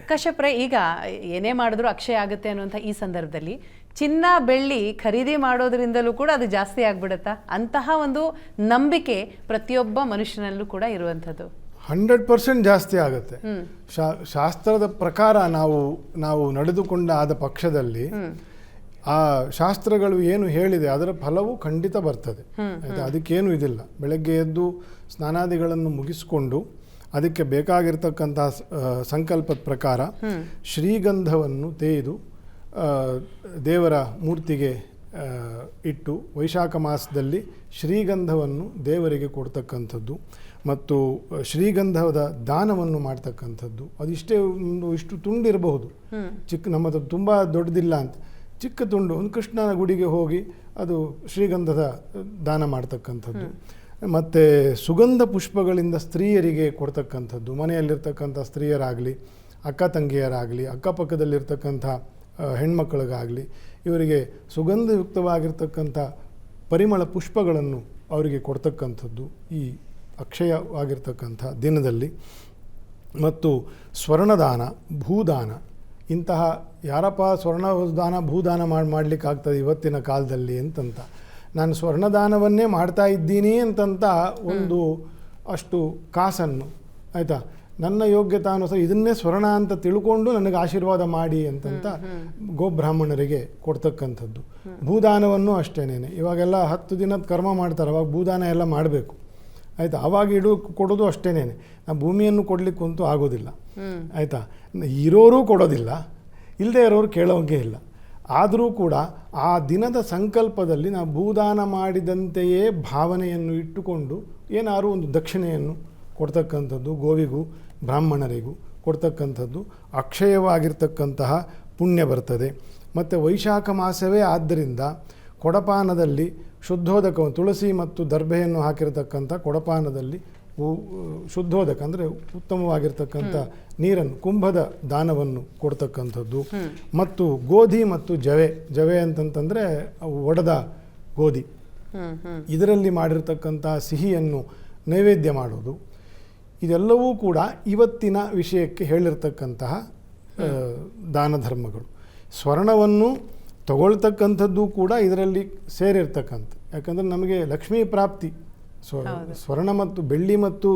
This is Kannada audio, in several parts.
ಕಶ್ಯಪ್ರೆ, ಈಗ ಏನೇ ಮಾಡಿದ್ರು ಅಕ್ಷಯ ಆಗುತ್ತೆ ಅನ್ನುವಂಥ ಈ ಸಂದರ್ಭದಲ್ಲಿ ಚಿನ್ನ ಬೆಳ್ಳಿ ಖರೀದಿ ಮಾಡೋದ್ರಿಂದಲೂ ಕೂಡ ಅದು ಜಾಸ್ತಿ ಆಗ್ಬಿಡುತ್ತಾ? ಅಂತಹ ಒಂದು ನಂಬಿಕೆ ಪ್ರತಿಯೊಬ್ಬ ಮನುಷ್ಯನಲ್ಲೂ ಕೂಡ ಇರುವಂಥದ್ದು. 100% ಜಾಸ್ತಿ ಆಗುತ್ತೆ. ಶಾಸ್ತ್ರದ ಪ್ರಕಾರ ನಾವು ನಡೆದುಕೊಂಡ ಆದ ಪಕ್ಷದಲ್ಲಿ ಆ ಶಾಸ್ತ್ರಗಳು ಏನು ಹೇಳಿದೆ ಅದರ ಫಲವು ಖಂಡಿತ ಬರ್ತದೆ. ಆಯ್ತಾ? ಅದಕ್ಕೇನು ಇದಿಲ್ಲ. ಬೆಳಗ್ಗೆ ಎದ್ದು ಸ್ನಾನಾದಿಗಳನ್ನು ಮುಗಿಸಿಕೊಂಡು ಅದಕ್ಕೆ ಬೇಕಾಗಿರ್ತಕ್ಕಂತಹ ಸಂಕಲ್ಪದ ಪ್ರಕಾರ ಶ್ರೀಗಂಧವನ್ನು ತೇಯ್ದು ದೇವರ ಮೂರ್ತಿಗೆ ಇಟ್ಟು ವೈಶಾಖ ಮಾಸದಲ್ಲಿ ಶ್ರೀಗಂಧವನ್ನು ದೇವರಿಗೆ ಕೊಡ್ತಕ್ಕಂಥದ್ದು ಮತ್ತು ಶ್ರೀಗಂಧದ ದಾನವನ್ನು ಮಾಡ್ತಕ್ಕಂಥದ್ದು. ಅದಿಷ್ಟೇ ಇಷ್ಟು ತುಂಡಿರಬಹುದು, ನಮ್ಮದು ತುಂಬ ದೊಡ್ಡದಿಲ್ಲ ಅಂತ, ಚಿಕ್ಕ ತುಂಡು ಒಂದು ಕೃಷ್ಣನ ಗುಡಿಗೆ ಹೋಗಿ ಅದು ಶ್ರೀಗಂಧದ ದಾನ ಮಾಡ್ತಕ್ಕಂಥದ್ದು. ಮತ್ತು ಸುಗಂಧ ಪುಷ್ಪಗಳಿಂದ ಸ್ತ್ರೀಯರಿಗೆ ಕೊಡ್ತಕ್ಕಂಥದ್ದು. ಮನೆಯಲ್ಲಿರ್ತಕ್ಕಂಥ ಸ್ತ್ರೀಯರಾಗಲಿ, ಅಕ್ಕ ತಂಗಿಯರಾಗಲಿ, ಅಕ್ಕಪಕ್ಕದಲ್ಲಿರ್ತಕ್ಕಂಥ ಹೆಣ್ಮಕ್ಳಿಗಾಗಲಿ ಇವರಿಗೆ ಸುಗಂಧಯುಕ್ತವಾಗಿರ್ತಕ್ಕಂಥ ಪರಿಮಳ ಪುಷ್ಪಗಳನ್ನು ಅವರಿಗೆ ಕೊಡ್ತಕ್ಕಂಥದ್ದು ಈ ಅಕ್ಷಯವಾಗಿರ್ತಕ್ಕಂಥ ದಿನದಲ್ಲಿ. ಮತ್ತು ಸ್ವರ್ಣದಾನ, ಭೂದಾನ, ಇಂತಹ ಯಾರಪ್ಪ ಸ್ವರ್ಣದಾನ ಭೂದಾನ ಮಾಡಲಿಕ್ಕಾಗ್ತದೆ ಇವತ್ತಿನ ಕಾಲದಲ್ಲಿ ಅಂತಂತ ನಾನು ಸ್ವರ್ಣದಾನವನ್ನೇ ಮಾಡ್ತಾ ಇದ್ದೀನಿ ಅಂತಂತ ಒಂದು ಅಷ್ಟು ಕಾಸನ್ನು, ಆಯಿತಾ, ನನ್ನ ಯೋಗ್ಯತಾನುಸಾರ ಇದನ್ನೇ ಸ್ವರ್ಣ ಅಂತ ತಿಳ್ಕೊಂಡು ನನಗೆ ಆಶೀರ್ವಾದ ಮಾಡಿ ಅಂತಂತ ಗೋಬ್ರಾಹ್ಮಣರಿಗೆ ಕೊಡ್ತಕ್ಕಂಥದ್ದು. ಭೂದಾನವನ್ನು ಅಷ್ಟೇನೇನೆ. ಇವಾಗೆಲ್ಲ 10 ದಿನದ ಕರ್ಮ ಮಾಡ್ತಾರೆ, ಅವಾಗ ಭೂದಾನ ಎಲ್ಲ ಮಾಡಬೇಕು, ಆಯಿತಾ. ಆವಾಗ ಕೊಡೋದು ಅಷ್ಟೇನೇನೆ. ನಾವು ಭೂಮಿಯನ್ನು ಕೊಡಲಿಕ್ಕಂತೂ ಆಗೋದಿಲ್ಲ, ಆಯಿತಾ. ಇರೋರು ಕೊಡೋದಿಲ್ಲ, ಇಲ್ಲದೆ ಇರೋರು ಕೇಳೋಂಗೆ ಇಲ್ಲ. ಆದರೂ ಕೂಡ ಆ ದಿನದ ಸಂಕಲ್ಪದಲ್ಲಿ ನಾವು ಭೂದಾನ ಮಾಡಿದಂತೆಯೇ ಭಾವನೆಯನ್ನು ಇಟ್ಟುಕೊಂಡು ಏನಾದರೂ ಒಂದು ದಕ್ಷಿಣೆಯನ್ನು ಕೊಡ್ತಕ್ಕಂಥದ್ದು, ಗೋವಿಗೂ ಬ್ರಾಹ್ಮಣರಿಗೂ ಕೊಡ್ತಕ್ಕಂಥದ್ದು ಅಕ್ಷಯವಾಗಿರ್ತಕ್ಕಂತಹ ಪುಣ್ಯ ಬರ್ತದೆ. ಮತ್ತು ವೈಶಾಖ ಮಾಸವೇ ಆದ್ದರಿಂದ ಕೊಡಪಾನದಲ್ಲಿ ಶುದ್ಧೋದಕ, ತುಳಸಿ ಮತ್ತು ದರ್ಭೆಯನ್ನು ಹಾಕಿರತಕ್ಕಂಥ ಕೊಡಪಾನದಲ್ಲಿ ಶುದ್ಧೋದಕ ಅಂದರೆ ಉತ್ತಮವಾಗಿರ್ತಕ್ಕಂಥ ನೀರನ್ನು, ಕುಂಭದ ದಾನವನ್ನು ಕೊಡ್ತಕ್ಕಂಥದ್ದು. ಮತ್ತು ಗೋಧಿ ಮತ್ತು ಜವೆ ಅಂತಂತಂದರೆ ಒಡೆದ ಗೋಧಿ, ಇದರಲ್ಲಿ ಮಾಡಿರ್ತಕ್ಕಂಥ ಸಿಹಿಯನ್ನು ನೈವೇದ್ಯ ಮಾಡೋದು. ಇದೆಲ್ಲವೂ ಕೂಡ ಇವತ್ತಿನ ವಿಷಯಕ್ಕೆ ಹೇಳಿರ್ತಕ್ಕಂತಹ ದಾನ ಧರ್ಮಗಳು. ಸ್ವರ್ಣವನ್ನು ತಗೊಳ್ತಕ್ಕಂಥದ್ದು ಕೂಡ ಇದರಲ್ಲಿ ಸೇರಿರ್ತಕ್ಕಂಥ, ಯಾಕಂದರೆ ನಮಗೆ ಲಕ್ಷ್ಮೀ ಪ್ರಾಪ್ತಿ. ಸ್ವರ್ಣ ಮತ್ತು ಬೆಳ್ಳಿ ಮತ್ತು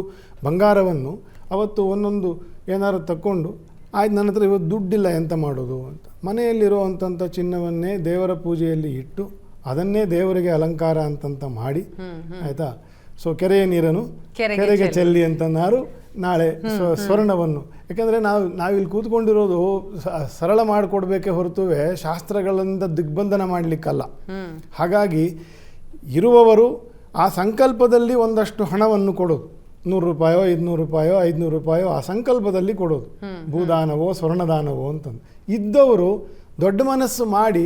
ಬಂಗಾರವನ್ನು ಅವತ್ತು ಒಂದೊಂದು ಏನಾದ್ರು ತಕ್ಕೊಂಡು ಆಯ್ತು ನನ್ನ ಹತ್ರ ಇವತ್ತು ದುಡ್ಡಿಲ್ಲ ಎಂತ ಮಾಡೋದು ಅಂತ ಮನೆಯಲ್ಲಿರುವಂಥ ಚಿನ್ನವನ್ನೇ ದೇವರ ಪೂಜೆಯಲ್ಲಿ ಇಟ್ಟು ಅದನ್ನೇ ದೇವರಿಗೆ ಅಲಂಕಾರ ಅಂತಂತ ಮಾಡಿ, ಆಯಿತಾ. ಸೊ ಕೆರೆಯ ನೀರನ್ನು ಕೆರೆಗೆ ಚೆಲ್ಲಿ ಅಂತನಾರು ನಾಳೆ ಸ್ವರ್ಣವನ್ನು, ಯಾಕಂದರೆ ನಾವಿಲ್ಲಿ ಕೂತ್ಕೊಂಡಿರೋದು ಸರಳ ಮಾಡಿಕೊಡ್ಬೇಕೇ ಹೊರತುವೆ ಶಾಸ್ತ್ರಗಳಿಂದ ದಿಗ್ಬಂಧನ ಮಾಡಲಿಕ್ಕಲ್ಲ. ಹಾಗಾಗಿ ಇರುವವರು ಆ ಸಂಕಲ್ಪದಲ್ಲಿ ಒಂದಷ್ಟು ಹಣವನ್ನು ಕೊಡೋದು, 100 ರೂಪಾಯೋ 200 ರೂಪಾಯೋ 500 ರೂಪಾಯೋ ಆ ಸಂಕಲ್ಪದಲ್ಲಿ ಕೊಡೋದು, ಭೂದಾನವೋ ಸ್ವರ್ಣದಾನವೋ ಅಂತಂದು. ಇದ್ದವರು ದೊಡ್ಡ ಮನಸ್ಸು ಮಾಡಿ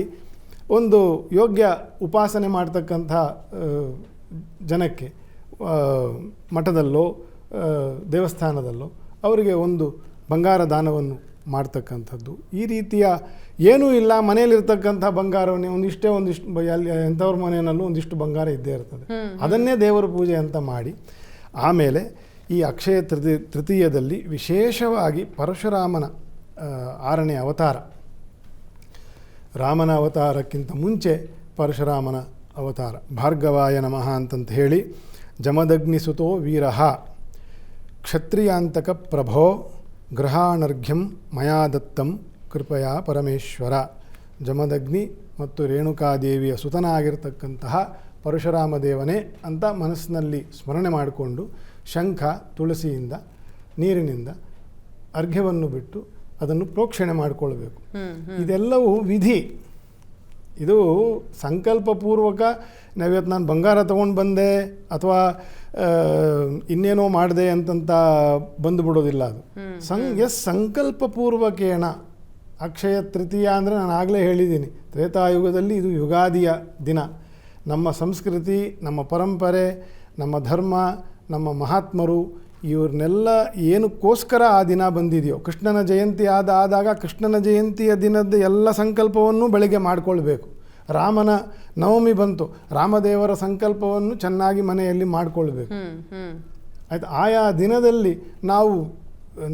ಒಂದು ಯೋಗ್ಯ ಉಪಾಸನೆ ಮಾಡ್ತಕ್ಕಂಥ ಜನಕ್ಕೆ ಮಠದಲ್ಲೋ ದೇವಸ್ಥಾನದಲ್ಲೋ ಅವರಿಗೆ ಒಂದು ಬಂಗಾರ ದಾನವನ್ನು ಮಾಡ್ತಕ್ಕಂಥದ್ದು. ಈ ರೀತಿಯ ಏನೂ ಇಲ್ಲ, ಮನೆಯಲ್ಲಿರ್ತಕ್ಕಂಥ ಬಂಗಾರವನ್ನೇ ಒಂದಿಷ್ಟು ಎಂಥವ್ರ ಮನೆಯಲ್ಲೂ ಒಂದಿಷ್ಟು ಬಂಗಾರ ಇದ್ದೇ ಇರ್ತದೆ, ಅದನ್ನೇ ದೇವರ ಪೂಜೆ ಅಂತ ಮಾಡಿ. ಆಮೇಲೆ ಈ ಅಕ್ಷಯ ತೃತೀಯದಲ್ಲಿ ವಿಶೇಷವಾಗಿ ಪರಶುರಾಮನ 6ನೇ ಅವತಾರ, ರಾಮನ ಅವತಾರಕ್ಕಿಂತ ಮುಂಚೆ ಪರಶುರಾಮನ ಅವತಾರ, ಭಾರ್ಗವಾಯ ನಮಃ ಅಂತಂತ ಹೇಳಿ, ಜಮದಗ್ನಿಸುತೋ ವೀರಃ ಕ್ಷತ್ರಿಯಾಂತಕ ಪ್ರಭೋ ಗೃಹಾನರ್ಘ್ಯಂ ಮಯಾ ದತ್ತಂ ಕೃಪಯಾ ಪರಮೇಶ್ವರ. ಜಮದಗ್ನಿ ಮತ್ತು ರೇಣುಕಾದೇವಿಯ ಸುತನಾಗಿರ್ತಕ್ಕಂತಹ ಪರಶುರಾಮ ದೇವನೇ ಅಂತ ಮನಸ್ಸಿನಲ್ಲಿ ಸ್ಮರಣೆ ಮಾಡಿಕೊಂಡು ಶಂಖ ತುಳಸಿಯಿಂದ ನೀರಿನಿಂದ ಅರ್ಘ್ಯವನ್ನು ಬಿಟ್ಟು ಅದನ್ನು ಪ್ರೋಕ್ಷಣೆ ಮಾಡಿಕೊಳ್ಬೇಕು. ಇದೆಲ್ಲವೂ ವಿಧಿ. ಇದು ಸಂಕಲ್ಪಪೂರ್ವಕ ನಾವಿವತ್ತು ನಾನು ಬಂಗಾರ ತೊಗೊಂಡು ಬಂದೆ ಅಥವಾ ಇನ್ನೇನೋ ಮಾಡಿದೆ ಅಂತಂತ ಬಂದುಬಿಡೋದಿಲ್ಲ. ಅದು ಸಂಕಲ್ಪಪೂರ್ವಕೇಣ ಅಕ್ಷಯ ತೃತೀಯ ಅಂದರೆ ನಾನು ಆಗಲೇ ಹೇಳಿದ್ದೀನಿ, ತ್ರೇತಾಯುಗದಲ್ಲಿ ಇದು ಯುಗಾದಿಯ ದಿನ. ನಮ್ಮ ಸಂಸ್ಕೃತಿ, ನಮ್ಮ ಪರಂಪರೆ, ನಮ್ಮ ಧರ್ಮ, ನಮ್ಮ ಮಹಾತ್ಮರು ಇವ್ರನ್ನೆಲ್ಲ ಏನಕ್ಕೋಸ್ಕರ ಆ ದಿನ ಬಂದಿದೆಯೋ, ಕೃಷ್ಣನ ಜಯಂತಿ ಆದಾಗ ಕೃಷ್ಣನ ಜಯಂತಿಯ ದಿನದ ಎಲ್ಲ ಸಂಕಲ್ಪವನ್ನು ಬೆಳಗ್ಗೆ ಮಾಡಿಕೊಳ್ಬೇಕು. ರಾಮನ ನವಮಿ ಬಂತು, ರಾಮದೇವರ ಸಂಕಲ್ಪವನ್ನು ಚೆನ್ನಾಗಿ ಮನೆಯಲ್ಲಿ ಮಾಡಿಕೊಳ್ಬೇಕು, ಆಯ್ತು. ಆಯಾ ದಿನದಲ್ಲಿ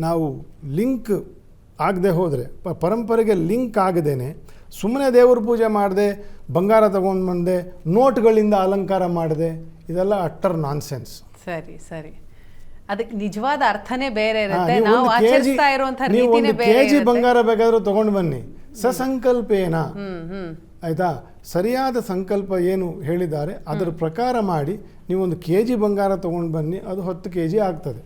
ನಾವು ಲಿಂಕ್ ಆಗದೆ ಹೋದರೆ ಪರಂಪರೆಗೆ ಲಿಂಕ್ ಆಗದೇನೆ ಸುಮ್ಮನೆ ದೇವ್ರ ಪೂಜೆ ಮಾಡದೆ, ಬಂಗಾರ ತೊಗೊಂಡು ಬಂದೆ, ನೋಟ್ಗಳಿಂದ ಅಲಂಕಾರ ಮಾಡಿದೆ, ಇದೆಲ್ಲ ಅಟ್ಟರ್ ನಾನ್ಸೆನ್ಸ್. ಸರಿ ಸರಿ, ಅದಕ್ಕೆ ನಿಜವಾದ ಅರ್ಥನೇ ಬೇರೆ ಇರುತ್ತೆ. ನಾವು ಆಚರಿಸ್ತಾ ಇರುವಂತಹ ರೀತಿನೇ ಬೇರೆ ಕೆಜಿ ಬಂಗಾರ ಬೇಕಾದ್ರೂ ತಗೊಂಡು ಬನ್ನಿ, ಸಸಂಕಲ್ಪೇನ, ಆಯ್ತಾ, ಸರಿಯಾದ ಸಂಕಲ್ಪ ಏನು ಹೇಳಿದ್ದಾರೆ ಅದರ ಪ್ರಕಾರ ಮಾಡಿ ನೀವೊಂದು ಕೆಜಿ ಬಂಗಾರ ತಗೊಂಡು ಬನ್ನಿ, ಅದು 10 kg ಆಗ್ತದೆ.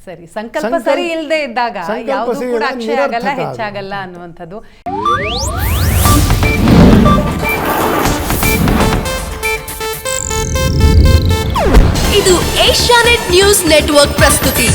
ಸರಿ, ಸಂಕಲ್ಪ ಸರಿ ಇಲ್ಲದೆ ಇದ್ದಾಗ ಯಾವುದು ಕೂಡ ಅಕ್ಷಯ ಆಗಲ್ಲ, ಹೆಚ್ಚಾಗಲ್ಲ ಅನ್ನುವಂಥದ್ದು. ಇದು ಏಷ್ಯಾನೆಟ್ ನ್ಯೂಸ್ ನೆಟ್ವರ್ಕ್ ಪ್ರಸ್ತುತಿ.